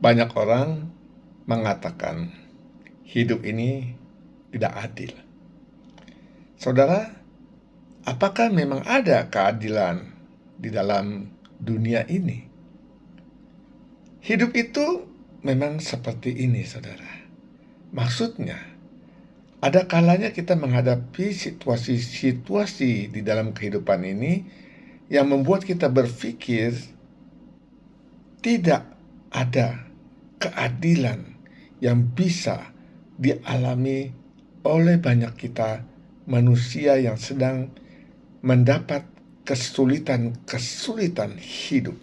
Banyak orang mengatakan hidup ini tidak adil. Saudara, apakah memang ada keadilan di dalam dunia ini? Hidup itu memang seperti ini, saudara. Maksudnya, ada kalanya kita menghadapi situasi-situasi di dalam kehidupan ini yang membuat kita berpikir tidak ada keadilan yang bisa dialami oleh banyak kita manusia yang sedang mendapat kesulitan-kesulitan hidup.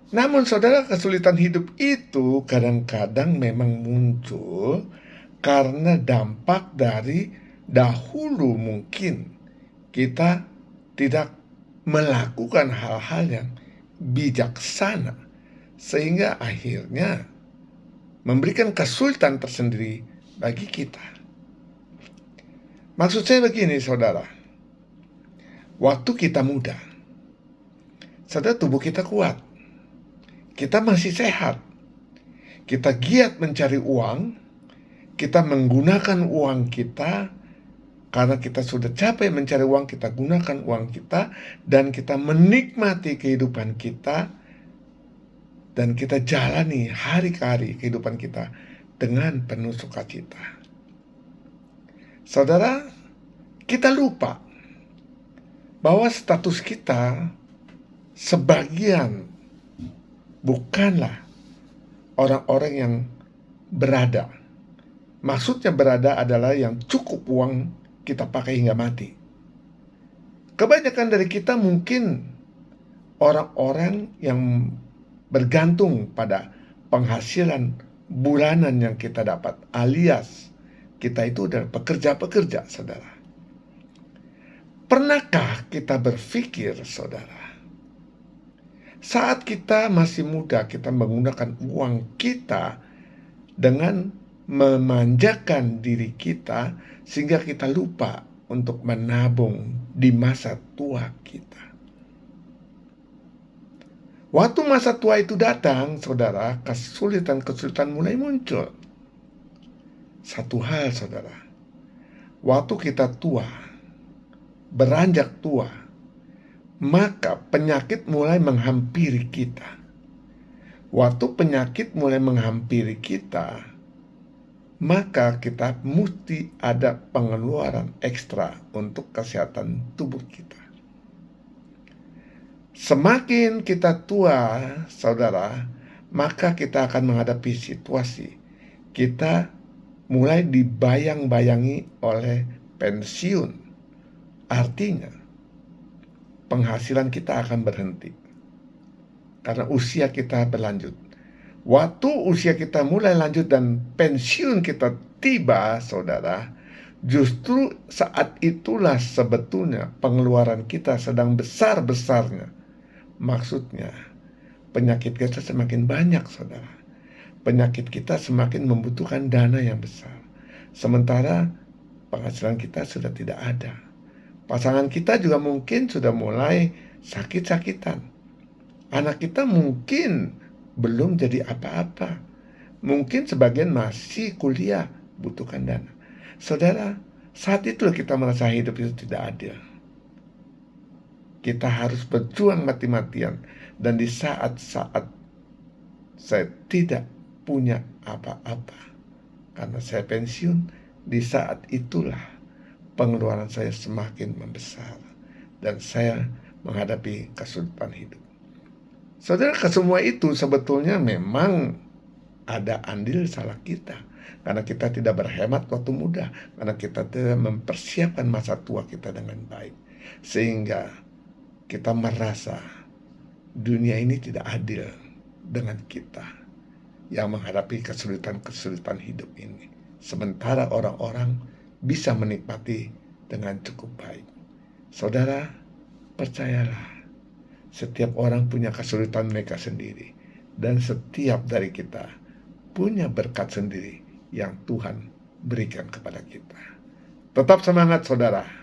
Namun saudara, kesulitan hidup itu kadang-kadang memang muncul karena dampak dari dahulu mungkin kita tidak melakukan hal-hal yang bijaksana, sehingga akhirnya memberikan kesulitan tersendiri bagi kita. Maksud saya begini, saudara. Waktu kita muda, saudara, tubuh kita kuat, kita masih sehat, kita giat mencari uang, kita menggunakan uang kita karena kita sudah capek mencari uang, kita gunakan uang kita dan kita menikmati kehidupan kita dan kita jalani hari ke hari kehidupan kita dengan penuh sukacita. Saudara, kita lupa bahwa status kita sebagian bukanlah orang-orang yang berada. Maksudnya berada adalah yang cukup uang kita pakai hingga mati. Kebanyakan dari kita mungkin orang-orang yang bergantung pada penghasilan bulanan yang kita dapat, alias kita itu adalah pekerja-pekerja, saudara. Pernahkah kita berpikir, saudara, saat kita masih muda, kita menggunakan uang kita dengan memanjakan diri kita sehingga kita lupa untuk menabung di masa tua kita. Waktu masa tua itu datang, saudara, kesulitan-kesulitan mulai muncul. Satu hal, saudara, waktu kita tua, beranjak tua, maka penyakit mulai menghampiri kita. Waktu penyakit mulai menghampiri kita, maka kita mesti ada pengeluaran ekstra untuk kesehatan tubuh kita. Semakin kita tua, saudara, maka kita akan menghadapi situasi kita mulai dibayang-bayangi oleh pensiun. Artinya, penghasilan kita akan berhenti karena usia kita berlanjut. Waktu usia kita mulai lanjut dan pensiun kita tiba, saudara, justru saat itulah sebetulnya pengeluaran kita sedang besar-besarnya. Maksudnya, penyakit kita semakin banyak, saudara. Penyakit kita semakin membutuhkan dana yang besar. Sementara penghasilan kita sudah tidak ada. Pasangan kita juga mungkin sudah mulai sakit-sakitan. Anak kita mungkin belum jadi apa-apa. Mungkin sebagian masih kuliah, butuhkan dana. Saudara, saat itu kita merasa hidup itu tidak adil. Kita harus berjuang mati-matian. Dan di saat-saat saya tidak punya apa-apa, karena saya pensiun, di saat itulah pengeluaran saya semakin membesar. Dan saya menghadapi kesulitan hidup. Saudara, kesemua itu sebetulnya memang ada andil salah kita. Karena kita tidak berhemat waktu muda. Karena kita tidak mempersiapkan masa tua kita dengan baik. Sehingga kita merasa dunia ini tidak adil dengan kita yang menghadapi kesulitan-kesulitan hidup ini. Sementara orang-orang bisa menikmati dengan cukup baik. Saudara, percayalah, setiap orang punya kesulitan mereka sendiri. Dan setiap dari kita punya berkat sendiri yang Tuhan berikan kepada kita. Tetap semangat, saudara.